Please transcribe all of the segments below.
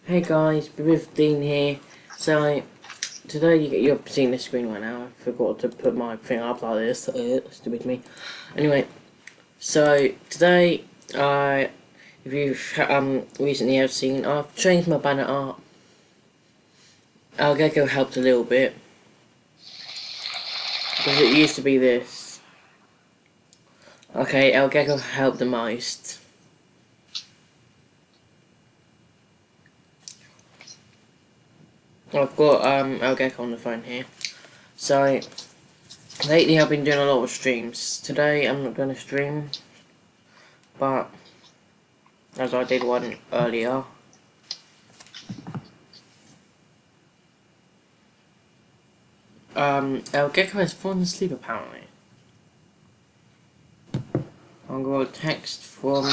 Hey guys, with Dean here. So today you're seeing the screen right now. I forgot to put my thing up like this. Stupid me. Anyway, so today if you've recently have seen, I've changed my banner art. Algecko helped a little bit because it used to be this. Okay, Algecko helped the most. I've got Algecko on the phone here. So lately I've been doing a lot of streams. Today I'm not going to stream, but as I did one earlier. Algecko has fallen asleep apparently. I got a text from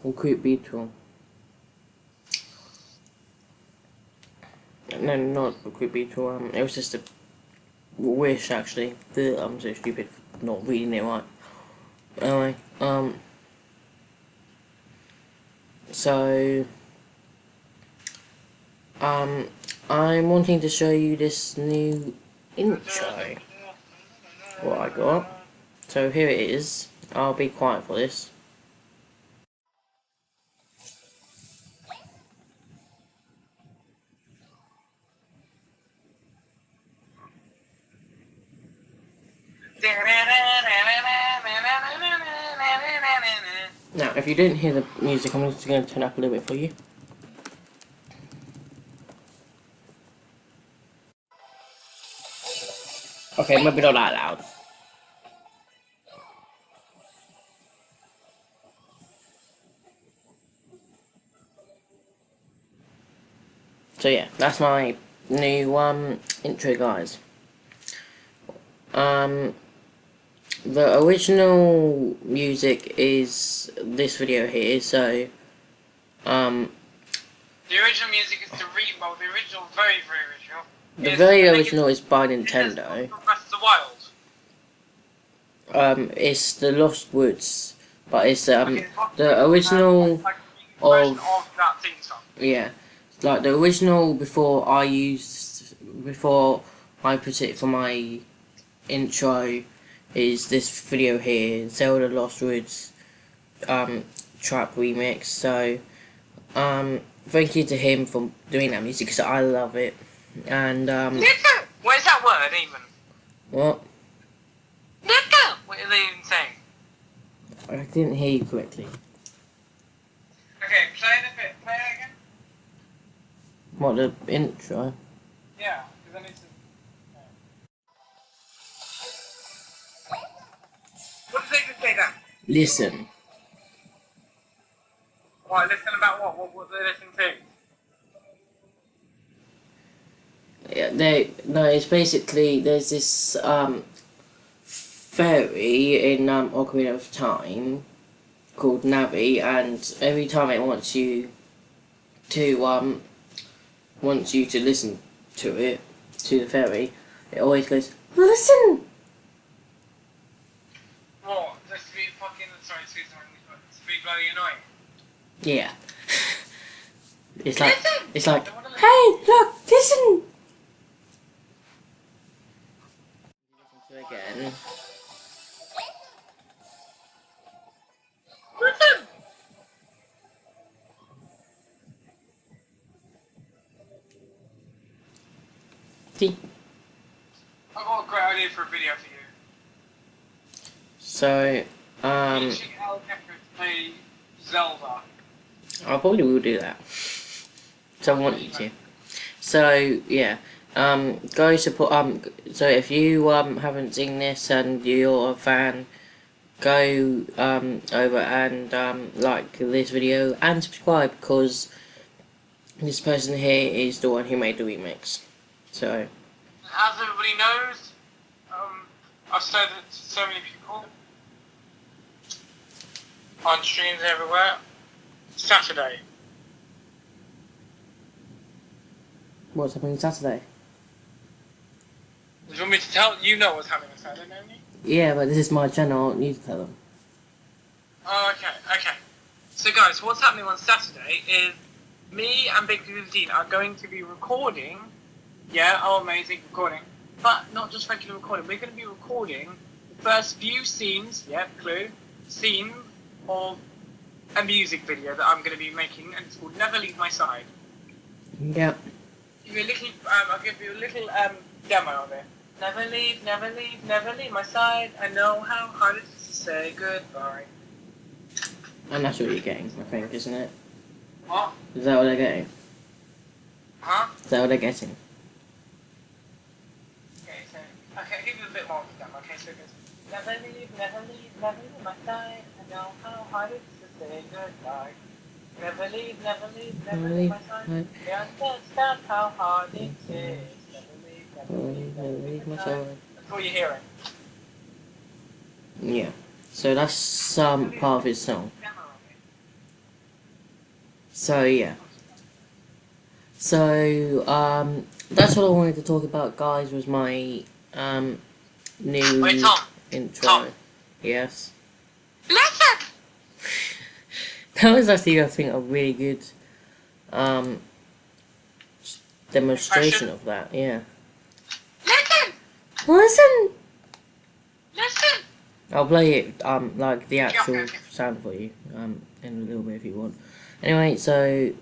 Recruit Beetle. No, not Recruit Beetle. It was just a wish actually. I'm so stupid for not reading it right. Anyway, so I'm wanting to show you this new intro. What I got. So here it is. I'll be quiet for this. Now, if you didn't hear the music, I'm just going to turn up a little bit for you. Okay, maybe not that loud. So yeah, that's my new intro, guys. The original music is this video here, so the original music is the original, very original. The very original is by Nintendo. Breath of the Wild. It's the Lost Woods, but it's the original of that theme song. Yeah, like the original before I put it for my intro is this video here, Zelda Lost Woods trap remix. So thank you to him for doing that music because I love it. And where's that word even? What? What are they even saying? I didn't hear you correctly. Okay, play it again. What, the intro? Yeah, because I need to. What did they just say then? Listen. What, listen about what? What they listen to? Yeah, it's basically there's this fairy in Ocarina of Time called Navi, and every time it wants you to listen to it, to the fairy, it always goes, listen. What? Just to be fucking excuse me, to be bloody annoying. Yeah. It's like Listen! it's like, hey, look, listen. Listen to it again. Listen! See? I've got a great idea for a video for you. So, Teaching Algecko to play Zelda. I probably will do that. So I want you to. So yeah, go support. So if you haven't seen this and you're a fan, go over and like this video and subscribe because this person here is the one who made the remix. So As everybody knows, I've said it to so many people on streams everywhere. Saturday. what's happening Saturday? Do you want me to tell? You know what's happening on Saturday, don't you? Yeah, but this is my channel. I want you to tell them. Oh, okay. So guys, what's happening on Saturday is me and Big 15 are going to be recording. Yeah, oh amazing, recording. But not just regular recording, we're going to be recording the first few scenes, clue, scene of a music video that I'm going to be making, and it's called Never Leave My Side. Yep. I'll give you a little demo of it. Never leave, never leave, never leave my side. I know how hard it is to say goodbye. And that's what you're getting, I think, isn't it? What? Is that what they're getting? Huh? Is that what they're getting? Okay, so I'll give you a bit more of them. Okay, so it goes, never leave, never leave, never leave my side. I know how hard it is to say goodbye. Never leave, never leave, never leave my side. They understand how hard it is. Never leave, never leave my side. That's all you're hearing. Yeah. So that's part of his song. So yeah. So that's what I wanted to talk about, guys. Was my new Wait, Tom. intro. Tom. Yes. Listen! That was actually, I think, a really good demonstration of that. Yeah. Listen! Listen. Listen! I'll play it like the actual okay. sound for you in a little bit if you want. Anyway, so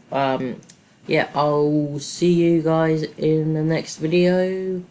yeah, I'll see you guys in the next video.